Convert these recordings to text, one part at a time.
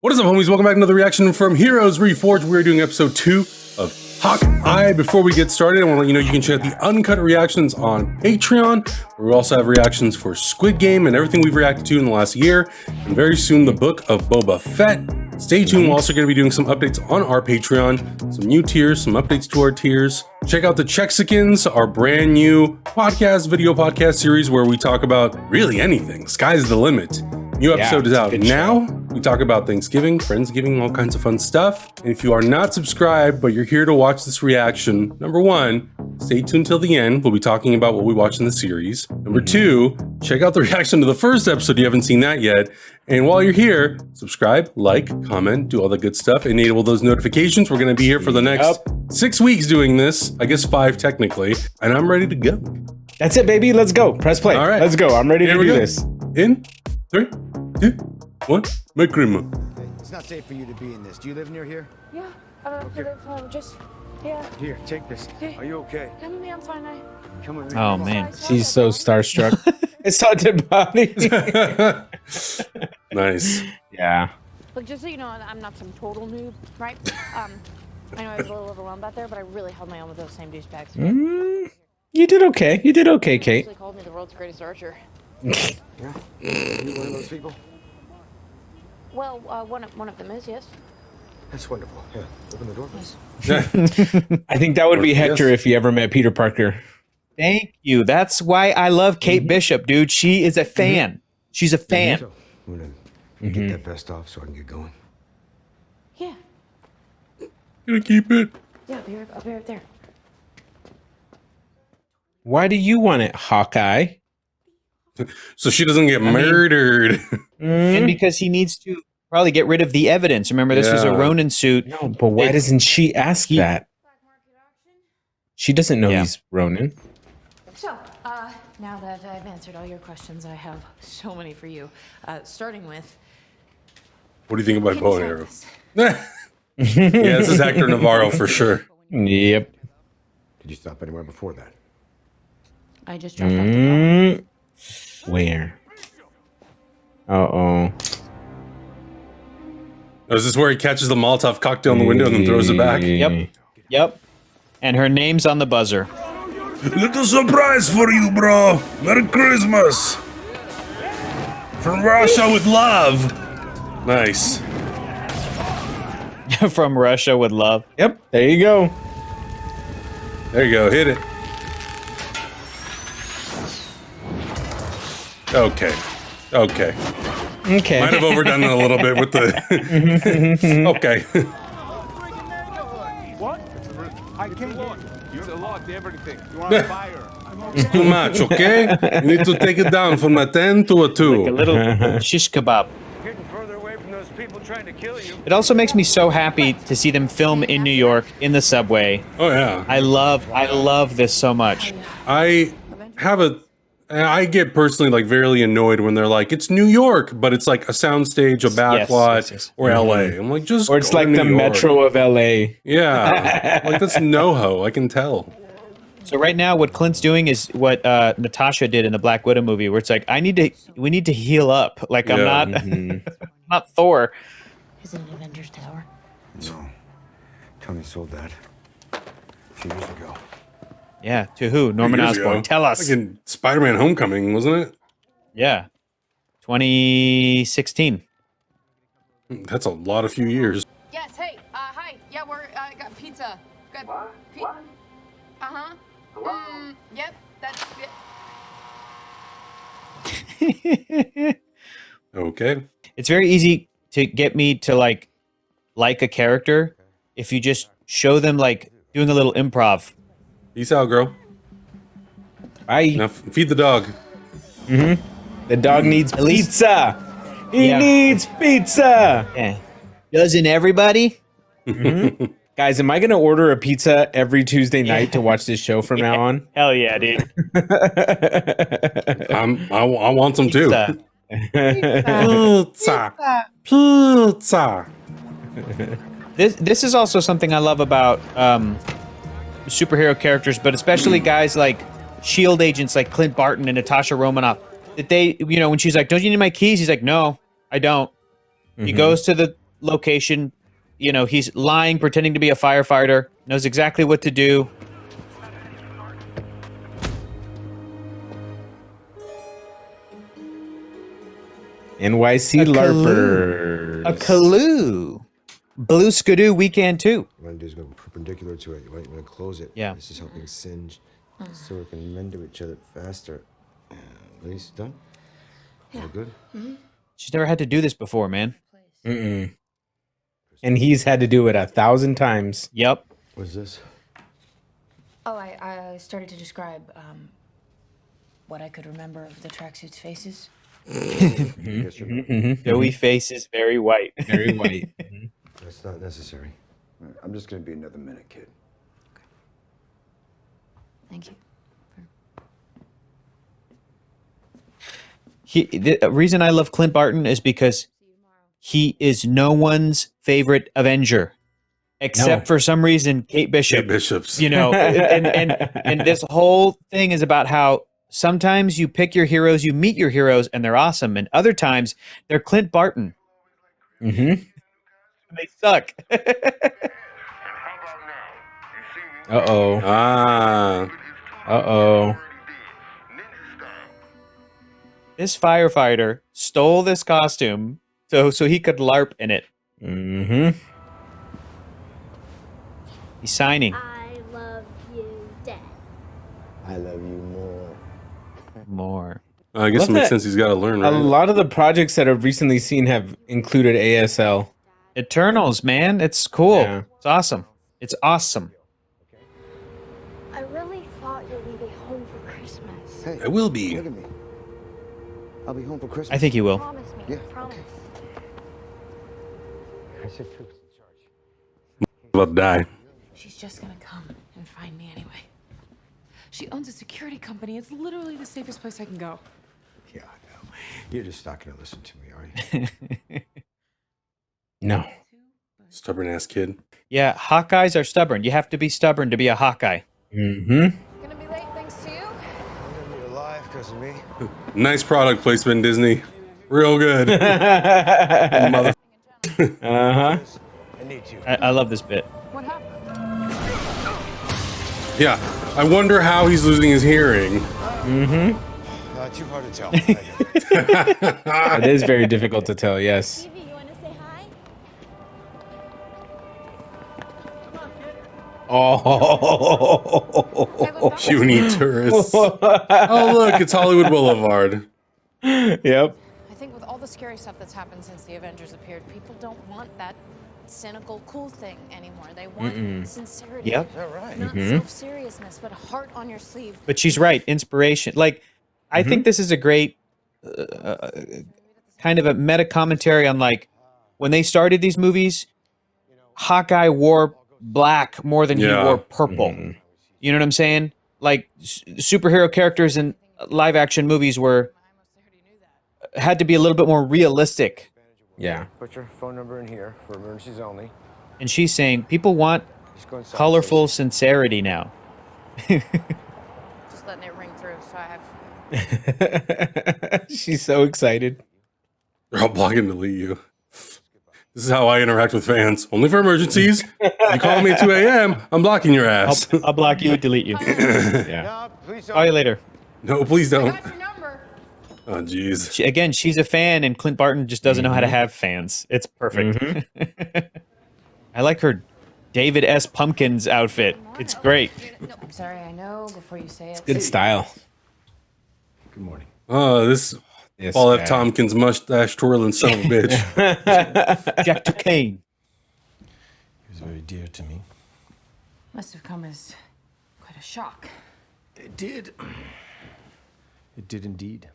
What is up, homies? Welcome back to another reaction from Heroes Reforged. We're doing episode 2 of Hawkeye. Before we get started, I want to let you know you can check out the uncut reactions on Patreon, where we also have reactions for Squid Game and everything we've reacted to in the last year, and very soon the book of Boba Fett. Stay tuned. We're also going to be doing some updates on our Patreon, some new tiers, some updates to our tiers. Check out the Chexicans, our brand new video podcast series where we talk about really anything. Sky's the limit. New episode is out now. We talk about Thanksgiving, Friendsgiving, all kinds of fun stuff. And if you are not subscribed, but you're here to watch this reaction, number one, stay tuned till the end. We'll be talking about what we watch in the series. Number two, check out the reaction to the first episode. You haven't seen that yet. And while you're here, subscribe, like, comment, do all the good stuff, enable those notifications. We're going to be here for the next 6 weeks doing this. I guess 5 technically. And I'm ready to go. That's it, baby. Let's go. Press play. All right. Let's go. I'm ready to do this. In 3, 2, 1, make crema. It's not safe for you to be in this. Do you live near here? Yeah, yeah. Here, take this. Okay. Are you okay? Come with me, I'm fine. Come with me. Oh man, She's so starstruck. It's on dead body. Nice. Yeah. Look, just so you know, I'm not some total noob, right? I know I was a little overwhelmed out there, but I really held my own with those same douchebags. You did okay. You did okay, They Kate. actually called me the world's greatest archer. Yeah? You one of those people? Well, one of them is, yes. That's wonderful. Yeah. Open the door. Yes. I think that would be Hector if he ever met Peter Parker. thank you. That's why I love Kate Bishop, dude. She is a fan. She's a fan. So, I'm gonna get that vest off so I can get going. Yeah. Gonna keep it. Yeah, I'll be right there. Why do you want it, Hawkeye? So she doesn't get murdered. And because he needs to probably get rid of the evidence. Remember, this was a Yeah. Ronin suit. No, but why doesn't she ask that? She doesn't know he's Ronin. So, now that I've answered all your questions, I have so many for you. Starting with... What do you think about bow and arrow? Yeah, this is Hector Navarro for sure. Yep. Did you stop anywhere before that? I just dropped off the ball. Where? Uh-oh. Oh, is this where he catches the Molotov cocktail in the window and then throws it back? Yep. Yep. And her name's on the buzzer. Little surprise for you, bro. Merry Christmas. From Russia with love. Nice. From Russia with love. Yep. There you go. There you go. Hit it. Okay. Okay. Okay. Might have overdone it a little bit with the... Okay. What? I can't. Use a lot, everything. You are on fire. It's too much, okay? You need to take it down from a 10 to a 2. A little shish kebab. Getting further away from those people trying to kill you. It also makes me so happy to see them film in New York in the subway. Oh, yeah. I love this so much. I get personally like very annoyed when they're like, it's New York, but it's like a soundstage, a backlot, yes. or LA. I'm like, just Or it's go like to the New York. metro of LA. Yeah. Like that's NoHo, I can tell. So right now, what Clint's doing is what Natasha did in the Black Widow movie, where it's like, we need to heal up. Like I'm Yeah. not, not Thor. Is it an Avengers Tower? No. Tony sold that a few years ago. Yeah, to who? Norman Years Osborn. ago. Tell us. Like in Spider-Man Homecoming, wasn't it? Yeah, 2016. That's a lot of few years. Yes, hey, hi. Yeah, got pizza. Got Uh-huh. Yep, that's it. Okay. It's very easy to get me to like a character if you just show them like doing a little improv. Peace out, girl. Bye. Now feed the dog. The dog needs pizza. He Yeah. needs pizza. Yeah. Doesn't everybody? Guys, am I going to order a pizza every Tuesday night to watch this show from now on? Hell yeah, dude. I want some too. Pizza. Pizza. This is also something I love about superhero characters, but especially guys like S.H.I.E.L.D. agents like Clint Barton and Natasha Romanoff. That they, when she's like, "Don't you need my keys?" He's like, "No, I don't." He goes to the location. You know, he's lying, pretending to be a firefighter, knows exactly what to do. NYC LARPers. A clue. Blue Skidoo weekend too. What you want to do is go perpendicular to it. You want to close it. Yeah. This is helping singe so we can render each other faster. Release, done? Yeah. All good? She's never had to do this before, man. Mm-mm. And he's had to do it 1,000 times. Yep. What's this? Oh, I started to describe what I could remember of the tracksuit's faces. Yes, you're Joey face is very white. Very white. That's not necessary. I'm just gonna be another minute, kid. Thank you. The reason I love Clint Barton is because he is no one's favorite Avenger, except for some reason Kate Bishop. Kate Bishop's. You know, and this whole thing is about how sometimes you pick your heroes, you meet your heroes, and they're awesome, and other times they're Clint Barton. Mm-hmm. They suck. Uh-oh. Ah. Uh-oh. This firefighter stole this costume so he could LARP in it. Mm-hmm. He's signing. I love you, Dad. I love you More. I guess Love it makes that. sense. He's got to learn, A right? lot of the projects that I've recently seen have included ASL. Eternals, man. It's cool. Yeah. It's awesome. It's awesome. I really thought you would be home for Christmas. Hey, I will be. look at me. I'll be home for Christmas. I think he will. Promise me. Yeah, Promise. I said who's in charge. About to die. She's just gonna come and find me anyway. She owns a security company. It's literally the safest place I can go. Yeah, I know. You're just not going to listen to me, are you? No. Stubborn ass kid. Yeah, Hawkeyes are stubborn. You have to be stubborn to be a Hawkeye. Mm-hmm. Gonna be late thanks to you. You're alive because of me. Nice product placement, Disney. Real good. Mother. Uh-huh. I need you. I love this bit. What happened? Yeah. I wonder how he's losing his hearing. Mm-hmm. Too hard to tell. It is very difficult to tell, yes. Stevie, you want to say hi? Oh. Puny tourists. Oh, look, it's Hollywood Boulevard. Yep. I think with all the scary stuff that's happened since the Avengers appeared, people don't want that cynical, cool thing anymore. They want sincerity. Yep. Is that right? Not self-seriousness, but a heart on your sleeve. But she's right. Inspiration. Like, I think this is a great kind of a meta commentary on, like, when they started these movies, Hawkeye wore black more than he Yeah. wore purple. You know what I'm saying? Like, superhero characters in live action movies had to be a little bit more realistic. Yeah. Put your phone number in here for emergencies only. And she's saying people want Just go inside. colorful sincerity now. Just letting it ring through, so I have... She's so excited. I'll block and delete you. This is how I interact with fans. Only for emergencies. You call me at 2 a.m., I'm blocking your ass. I'll block you and delete you. Yeah. No, please don't. Call you later. No, please don't. Got your number. Oh, jeez. Again, she's a fan, and Clint Barton just doesn't know how to have fans. It's perfect. I like her David S. Pumpkins outfit. It's great. No, I'm sorry, I know before you say it. Good style. Good morning. Oh, this Yes, Paul F. guy. Tompkins mustache twirling son of a bitch. Jack Duquesne. He was very dear to me. Must have come as quite a shock. It did. It did indeed.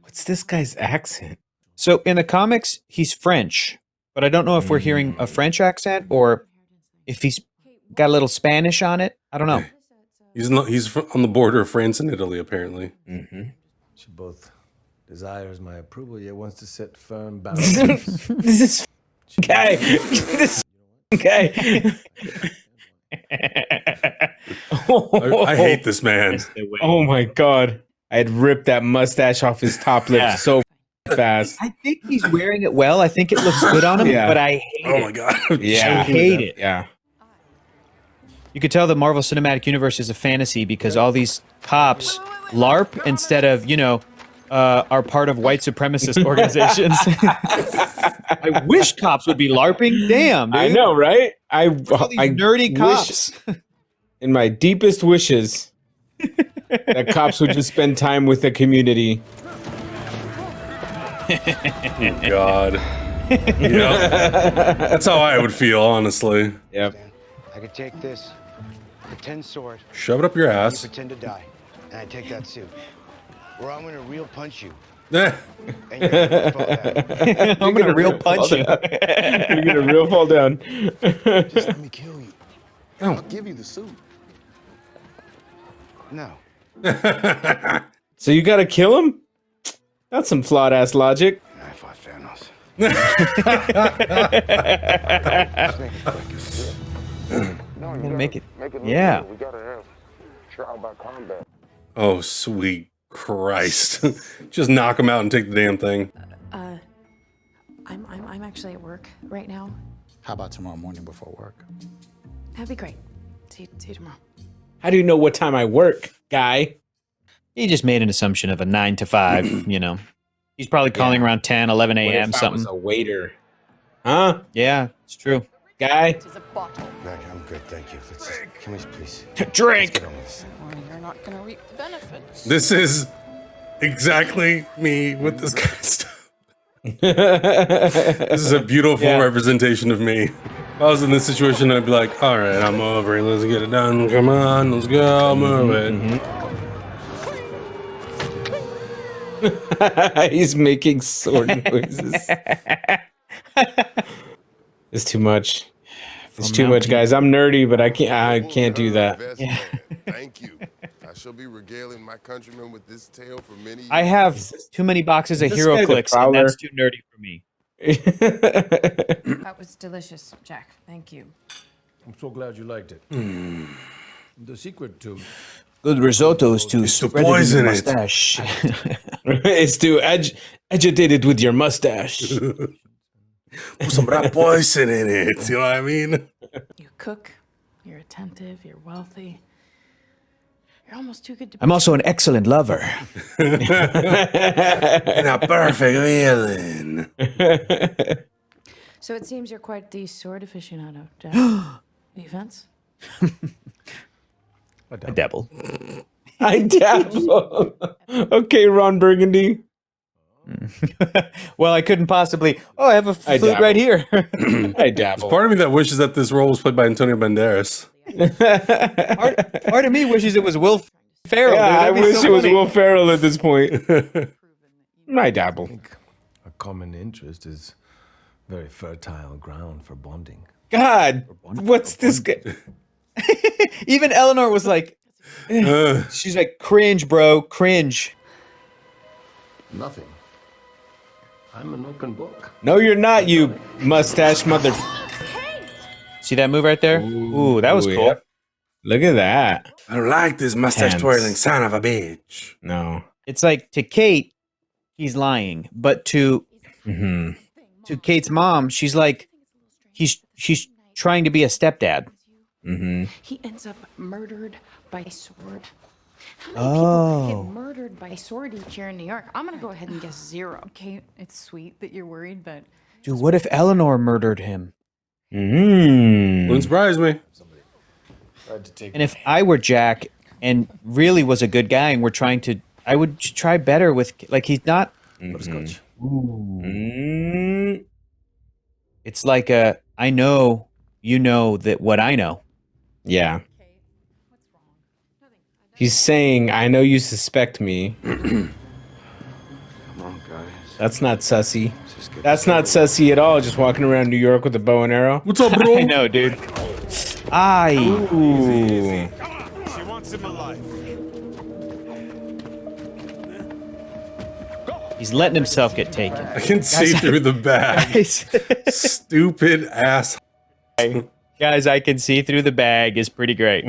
What's this guy's accent? So in the comics, he's French, but I don't know if we're hearing a French accent or if he's got a little Spanish on it. I don't know. He's on the border of France and Italy, apparently. Mm-hmm. She both desires my approval, yet wants to set firm boundaries. This guy. This guy. I hate this man. Oh my god. I'd rip that mustache off his top lip Yeah. so fast. I think he's wearing it well. I think it looks good on him, Yeah. but I hate Oh it. my god. Yeah, I hate it. Yeah. You could tell the Marvel Cinematic Universe is a fantasy because all these cops LARP instead of, are part of white supremacist organizations. I wish cops would be LARPing. Damn, dude. I know, right? All these nerdy cops. In my deepest wishes, that cops would just spend time with the community. Oh god. Yep. That's how I would feel, honestly. Yep. I could take this, pretend sword, Shove it up your and ass. pretend to die, and I take that suit. Or I'm gonna real punch you. Eh. And you're gonna fall down. I'm gonna real punch you. You're gonna real fall down. Just let me kill you. Oh. I'll give you the suit. No. So you gotta kill him? That's some flawed ass logic. I fought Thanos. Gotta make it. Yeah. We gotta have trial by combat. Oh, sweet Christ. Just knock him out and take the damn thing. I'm actually at work right now. How about tomorrow morning before work? That'd be great. See you tomorrow. How do you know what time I work, guy? He just made an assumption of a 9 to 5, He's probably calling around 10, 11 What a.m. if I something. was a waiter? Huh? Yeah, it's true. Guy? Mac, I'm good, thank you. Let's just, can we please? Drink. Get on with this. Well, you're not gonna reap the benefits. This is exactly me with this kind of stuff. This is a beautiful Yeah. representation of me. If I was in this situation, I'd be like, all right, I'm over it. Let's get it done. Come on, let's go. Move it. He's making sword noises. It's too much. It's too much, guys. I'm nerdy, but I can't do that. Yeah. Thank you. I shall be regaling my countrymen with this tale for many years. I have too many boxes of this hero guy the clicks, and Prowler? that's too nerdy for me. That was delicious, Jack. Thank you. I'm so glad you liked it. The secret to Good risotto is to spread poison it. mustache. It's to agitate it with your mustache. Put some rat poison in it. You know what I mean? You cook. You're attentive. You're wealthy. You're almost too good to be. I'm also an excellent lover. And a perfect villain. So it seems you're quite the sword aficionado, Jack. Defense? I dabble. I dabble. Okay, Ron Burgundy. Well, I couldn't possibly. Oh, I have a flute dabble. right here. I dabble. Part of me that wishes that this role was played by Antonio Banderas. Part of me wishes it was Will Ferrell. Yeah, dude. I That'd be wish so it was funny. Will Ferrell at this point. I dabble. a common interest is very fertile ground for bonding. God, what's this guy? Even Eleanor was like, she's like, cringe, bro, cringe. Nothing. I'm an open book. No, you're not, you mustache mother. See that move right there? Ooh, that was Ooh, cool. yep. Look at that. I don't like this mustache Hands. twirling son of a bitch. No. It's like to Kate, he's lying, but to Kate's mom, she's like, she's trying to be a stepdad. He ends up murdered by sword. How many Oh. people get murdered by sword each year in New York? I'm gonna go ahead and guess 0. Okay, it's sweet that you're worried, but Dude, what if Eleanor murdered him? Wouldn't surprise me. And if I were Jack and really was a good guy and we're trying to, I would try better with, like, he's not. It's like a, I know, you know that what I know. Yeah. He's saying, I know you suspect me. Come on, guys. That's not sussy. Just get That's not sussy at all, just walking around New York with a bow and arrow. What's up, bro? I know, dude. Aye. Ooh. She wants him alive. He's letting himself get taken. I can see through the bag. Guys, Stupid ass. guys, I can see through the bag is pretty great.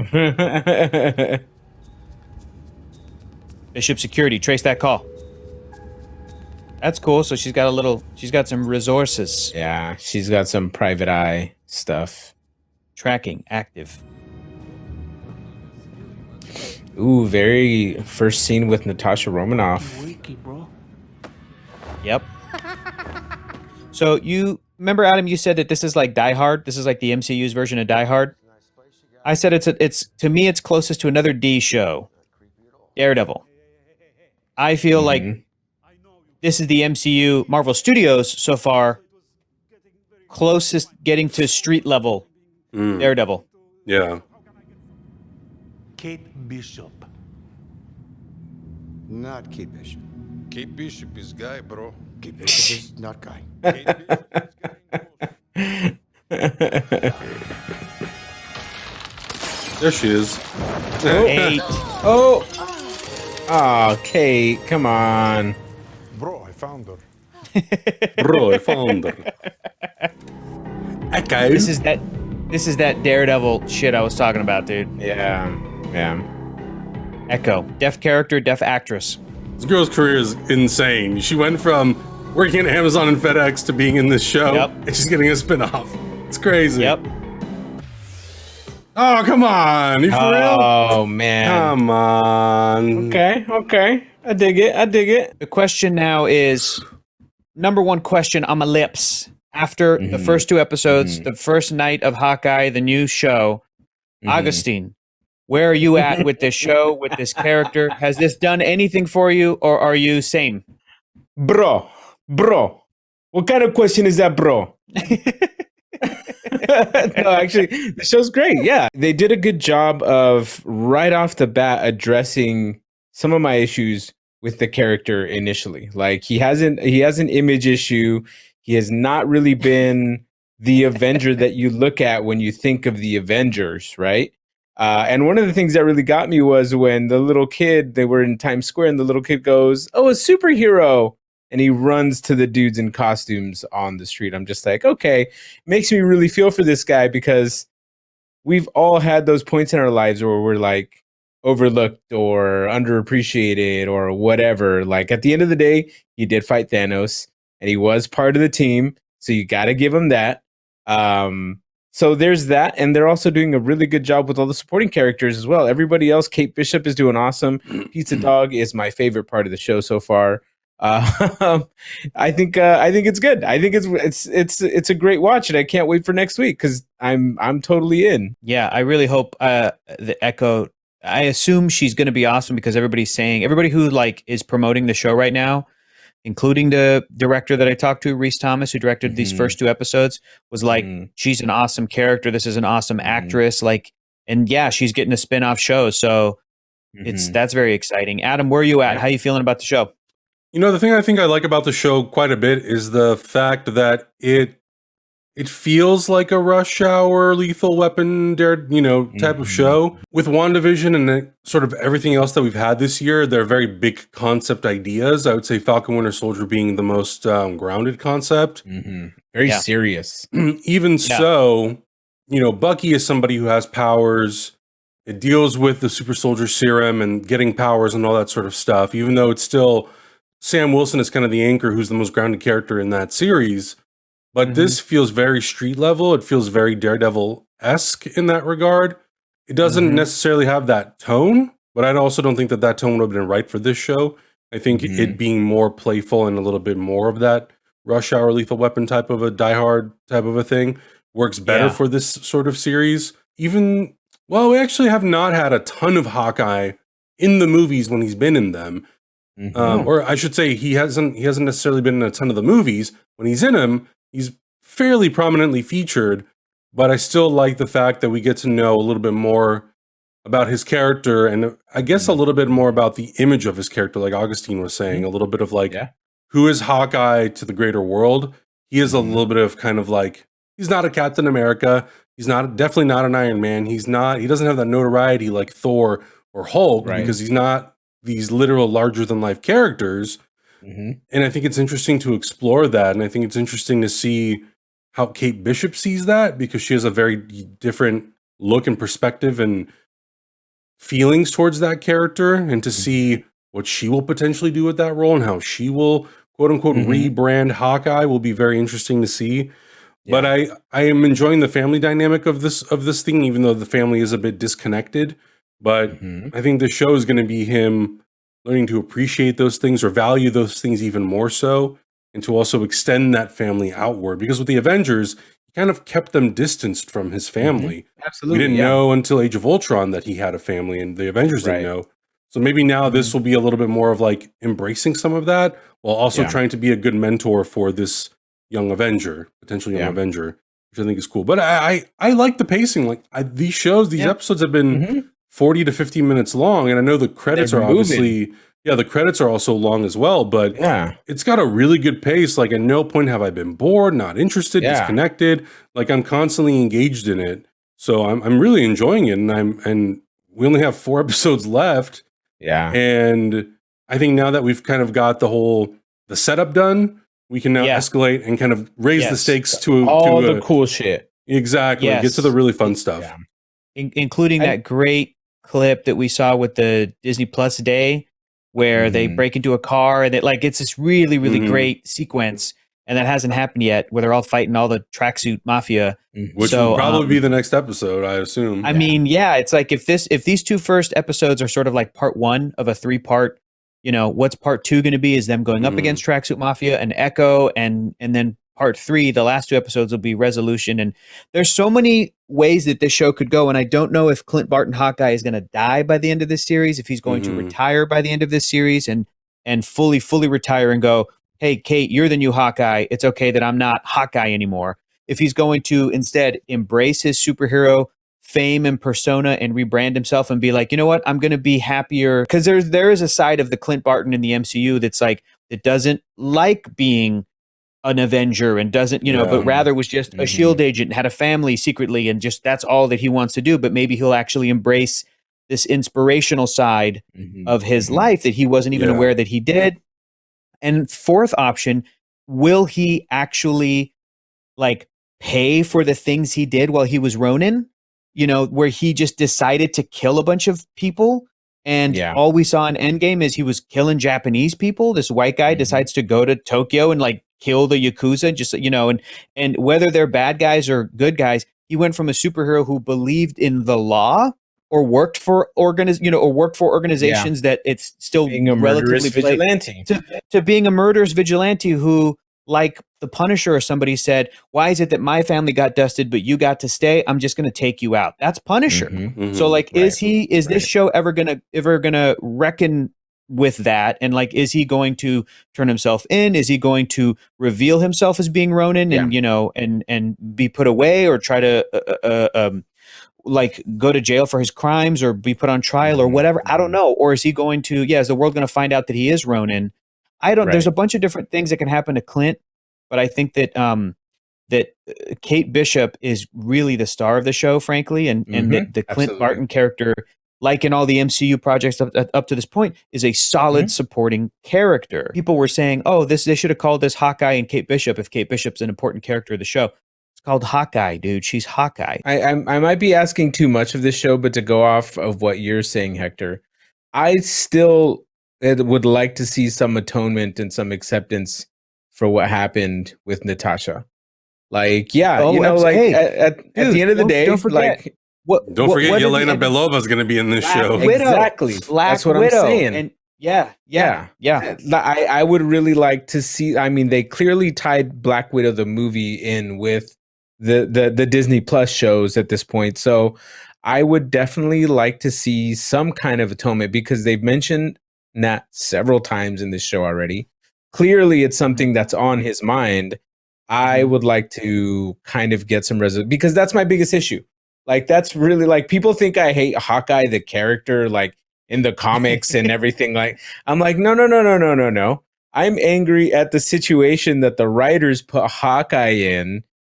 Bishop Security, trace that call. That's cool. So she's got some resources. Yeah, she's got some private eye stuff. Tracking active. Ooh, very first scene with Natasha Romanoff. Wiki, bro. Yep. So you remember, Adam, you said that this is like Die Hard. This is like the MCU's version of Die Hard. I said it's to me it's closest to another D show, Daredevil. I feel like this is the MCU Marvel Studios so far closest getting to street level Daredevil. Yeah. Kate Bishop. Not Kate Bishop. Kate Bishop is guy, bro. Kate Bishop is not Guy. There she is. Hey, Oh, Kate, come on. Bro, I found her. Bro, I found her. Echo. this is that Daredevil shit I was talking about, dude. Yeah. Echo, deaf character, deaf actress. This girl's career is insane. She went from working at Amazon and FedEx to being in this show, Yep. and she's getting a spin-off. It's crazy. Yep. Oh, come on. You for real? Oh man. Come on. Okay. I dig it. The question now is number one question on my lips. After the first two episodes, the first night of Hawkeye, the new show, Augustine, where are you at with this show, with this character? Has this done anything for you, or are you same? Bro. What kind of question is that, bro? No, actually, the show's great. Yeah, they did a good job of right off the bat addressing some of my issues with the character initially. Like he has an image issue. He has not really been the Avenger that you look at when you think of the Avengers, right? And one of the things that really got me was when the little kid, they were in Times Square, and the little kid goes, "Oh, a superhero." And he runs to the dudes in costumes on the street. I'm just like, okay, makes me really feel for this guy, because we've all had those points in our lives where we're like overlooked or underappreciated or whatever. Like at the end of the day, he did fight Thanos and he was part of the team. So you got to give him that. So there's that. And they're also doing a really good job with all the supporting characters as well. Everybody else, Kate Bishop is doing awesome. Pizza Dog is my favorite part of the show so far. I think it's good. I think it's a great watch, and I can't wait for next week because I'm totally in. Yeah, I really hope the Echo. I assume she's going to be awesome because everybody who like is promoting the show right now, including the director that I talked to, Reese Thomas, who directed these first two episodes, was like, she's an awesome character. This is an awesome actress. Like, and yeah, she's getting a spin-off show, so that's very exciting. Adam, where are you at? How are you feeling about the show? You know, the thing I think I like about the show quite a bit is the fact that it feels like a Rush Hour, Lethal Weapon, type of show. With WandaVision and sort of everything else that we've had this year, they're very big concept ideas. I would say Falcon Winter Soldier being the most grounded concept. Very serious. Even so, Bucky is somebody who has powers. It deals with the super soldier serum and getting powers and all that sort of stuff, even though it's still... Sam Wilson is kind of the anchor who's the most grounded character in that series. But this feels very street level. It feels very Daredevil-esque in that regard. It doesn't necessarily have that tone, but I also don't think that tone would have been right for this show. I think it being more playful and a little bit more of that Rush Hour, Lethal Weapon type of a Die Hard type of a thing works better for this sort of series. We actually have not had a ton of Hawkeye in the movies when he's been in them. Or I should say he hasn't necessarily been in a ton of the movies. When he's in them, he's fairly prominently featured, but I still like the fact that we get to know a little bit more about his character, and I guess a little bit more about the image of his character, like Augustine was saying, a little bit of like, who is Hawkeye to the greater world? He is a little bit of kind of like, he's not a Captain America. He's definitely not an Iron Man. He doesn't have that notoriety like Thor or Hulk, because he's not these literal larger than life characters. And I think it's interesting to explore that. And I think it's interesting to see how Kate Bishop sees that, because she has a very different look and perspective and feelings towards that character, and to see what she will potentially do with that role and how she will quote unquote Mhm. rebrand Hawkeye will be very interesting to see. But I am enjoying the family dynamic of this thing, even though the family is a bit disconnected. But Mhm. I think the show is going to be him learning to appreciate those things or value those things even more so, and to also extend that family outward. Because with the Avengers, he kind of kept them distanced from his Mhm. family. We Absolutely, didn't yeah. know until Age of Ultron that he had a family, and the Avengers didn't Right. know. So maybe now this Mhm. will be a little bit more of like embracing some of that, while also Yeah. trying to be a good mentor for this young Avenger, potential young Yeah. Avenger, which I think is cool. But I like the pacing. Like these shows, these Yeah. episodes have been Mhm. 40 to 50 minutes long, and I know the They're credits are moving. obviously the credits are also long as well. But Yeah. it's got a really good pace. Like at no point have I been bored, not interested, Yeah. disconnected. Like I'm constantly engaged in it. So I'm really enjoying it, and we only have 4 episodes left. Yeah. And I think now that we've kind of got the setup done, we can now Yeah. escalate and kind of raise the Yes. stakes to All to the cool shit. exactly get to the Yes. really fun stuff. Yeah. Including I- that great clip that we saw with the Disney Plus day where they Mhm. break into a car and it's this really, really Mhm. great sequence. And that hasn't happened yet where they're all fighting all the tracksuit mafia. Mhm. Which So, will probably be the next episode, I assume. I mean, yeah, it's like if these 2 first episodes are sort of like part 1 of a 3-part, what's part 2 going to be is them going up Mhm. against Tracksuit Mafia and Echo, and then part 3, the last 2 episodes will be Resolution. And there's so many ways that this show could go, and I don't know if Clint Barton Hawkeye is going to die by the end of this series, if he's going to Mhm. retire by the end of this series and fully retire and go, hey, Kate, you're the new Hawkeye. It's okay that I'm not Hawkeye anymore. If he's going to instead embrace his superhero fame and persona and rebrand himself and be like, you know what, I'm going to be happier. Because there is a side of the Clint Barton in the MCU that's like, that doesn't like being an Avenger and doesn't, but Yeah. rather was just a Mhm. SHIELD agent and had a family secretly and just that's all that he wants to do. But maybe he'll actually embrace this inspirational side Mhm. of his Mhm. life that he wasn't even Yeah. aware that he did. And fourth option, will he actually like pay for the things he did while he was Ronin? Where he just decided to kill a bunch of people. And Yeah. all we saw in Endgame is he was killing Japanese people. This white guy Mhm. decides to go to Tokyo and like kill the Yakuza, just, and whether they're bad guys or good guys, he went from a superhero who believed in the law or worked for organizations that it's still Being a murderous relatively vigilante. to being a murderous vigilante who, like the Punisher or somebody said, why is it that my family got dusted but you got to stay? I'm just going to take you out. That's Punisher. Mhm. Mhm. So like, is this Right. show ever gonna reckon with that? And like, is he going to turn himself in? Is he going to reveal himself as being Ronin and and be put away or try to like go to jail for his crimes or be put on trial or Mhm. whatever? I don't Mhm. know. Or is he going to? Yeah, is the world going to find out that he is Ronin? I don't. There's Right. a bunch of different things that can happen to Clint, but I think that Kate Bishop is really the star of the show, frankly, and Mhm. that the Clint Absolutely. Barton character, like in all the MCU projects up to this point, is a solid Mhm. supporting character. People were saying, "Oh, they should have called this Hawkeye and Kate Bishop if Kate Bishop's an important character of the show." It's called Hawkeye, dude. She's Hawkeye. I might be asking too much of this show, but to go off of what you're saying, Hector, I still would like to see some atonement and some acceptance for what happened with Natasha. Like, yeah, Oh, like hey, at dude, the end of the day, don't forget. like, Don't forget what did Yelena the- Belova is going to be in this Black show. Widow. exactly. Black That's what Widow. I'm saying. And yeah. I would really like to see. I mean, they clearly tied Black Widow the movie in with the Disney Plus shows at this point. So I would definitely like to see some kind of atonement because they've mentioned Nat several times in this show already. Clearly, it's something that's on his mind. I would like to kind of get some resolution because that's my biggest issue. Like, that's really like people think I hate Hawkeye, the character, like in the comics and everything. Like, I'm like, no. I'm angry at the situation that the writers put Hawkeye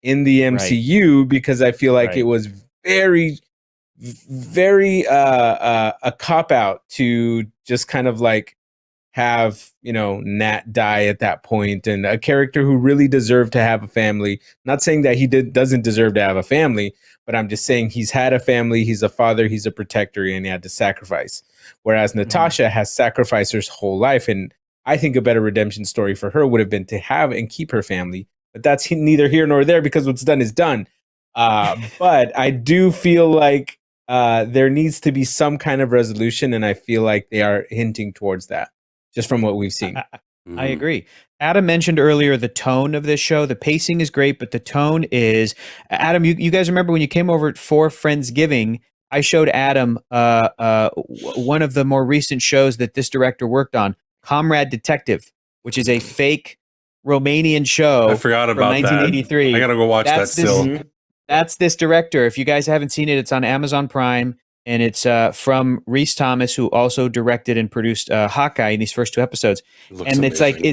in the MCU because I feel like it was very a cop out to just kind of like have Nat die at that point, and a character who really deserved to have a family. Not saying that he doesn't deserve to have a family, but I'm just saying he's had a family, he's a father, he's a protector, and he had to sacrifice. Whereas Natasha has sacrificed her whole life, and I think a better redemption story for her would have been to have and keep her family, but that's neither here nor there because what's done is done. But I do feel like there needs to be some kind of resolution, and I feel like they are hinting towards that just from what we've seen. I agree. Adam mentioned earlier the tone of this show. The pacing is great, but the tone is... Adam, you guys remember when you came over for Friendsgiving, I showed Adam one of the more recent shows that this director worked on, Comrade Detective, which is a fake Romanian show. I forgot about from 1983. that. I gotta go watch that still. That's this director. If you guys haven't seen it, it's on Amazon Prime, and it's from Rhys Thomas, who also directed and produced Hawkeye in these first 2 episodes. And it's like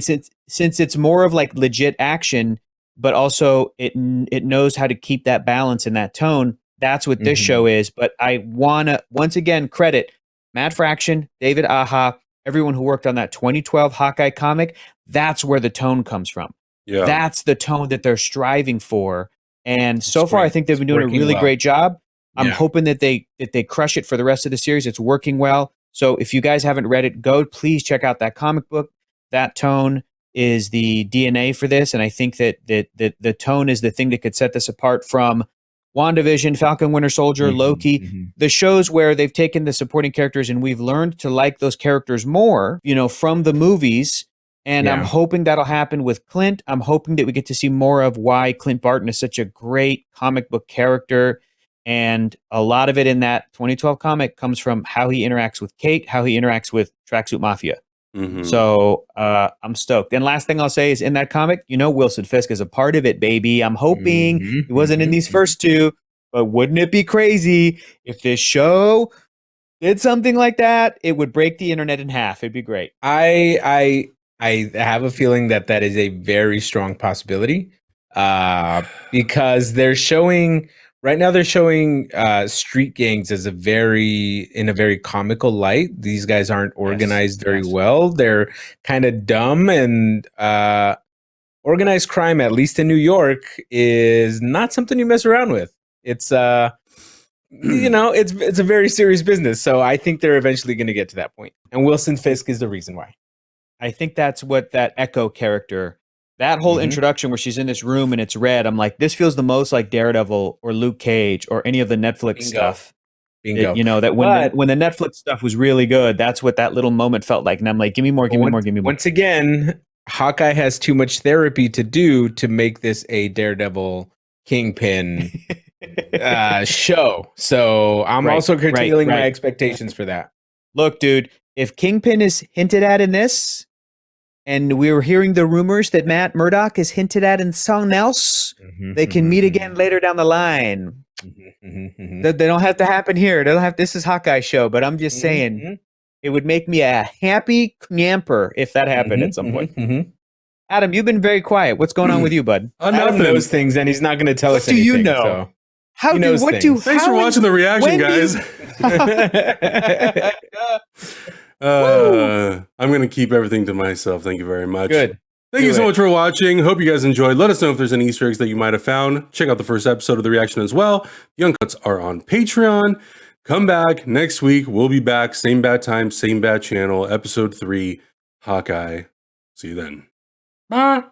since it's more of like legit action, but also it knows how to keep that balance and that tone. That's what this show is. But I wanna once again credit Matt Fraction, David Aja, everyone who worked on that 2012 Hawkeye comic. That's where the tone comes from. Yeah, that's the tone that they're striving for. And so far, I think they've been doing a really great job. I'm hoping that they crush it for the rest of the series. It's working well. So if you guys haven't read it, please check out that comic book. That tone is the DNA for this, and I think that the tone is the thing that could set this apart from WandaVision, Falcon Winter Soldier, Loki, the shows where they've taken the supporting characters and we've learned to like those characters more, from the movies. And I'm hoping that'll happen with Clint. I'm hoping that we get to see more of why Clint Barton is such a great comic book character. And a lot of it in that 2012 comic comes from how he interacts with Kate, how he interacts with Tracksuit Mafia. So I'm stoked. And last thing I'll say is in that comic, Wilson Fisk is a part of it, baby. I'm hoping he wasn't in these first 2, but wouldn't it be crazy if this show did something like that? It would break the internet in half. It'd be great. I have a feeling that is a very strong possibility because they're showing street gangs as in a very comical light. These guys aren't organized very well. They're kind of dumb, and organized crime, at least in New York, is not something you mess around with. It's it's a very serious business. So I think they're eventually going to get to that point, and Wilson Fisk is the reason why. I think that's what that Echo character, that whole introduction where she's in this room and it's red. I'm like, this feels the most like Daredevil or Luke Cage or any of the Netflix stuff. Bingo. That when the Netflix stuff was really good, that's what that little moment felt like. And I'm like, give me more. Once again, Hawkeye has too much therapy to do to make this a Daredevil Kingpin show. So I'm also curtailing my expectations for that. Look, dude, if Kingpin is hinted at in this, and we were hearing the rumors that Matt Murdock is hinted at in something else, they can meet again later down the line. They don't have to happen here. They don't have. This is Hawkeye show, but I'm just saying, it would make me a happy camper if that happened at some point. Adam, you've been very quiet. What's going on with you, bud? Adam knows things, and he's not going to tell us anything. Do you know? So. How do what do? Thanks for watching the reaction, guys. I'm going to keep everything to myself. Thank you very much. Good. Thank you so much for watching. Hope you guys enjoyed. Let us know if there's any Easter eggs that you might have found. Check out the first episode of the reaction as well. The Uncuts are on Patreon. Come back next week. We'll be back. Same bad time, same bad channel. Episode 3, Hawkeye. See you then. Bye.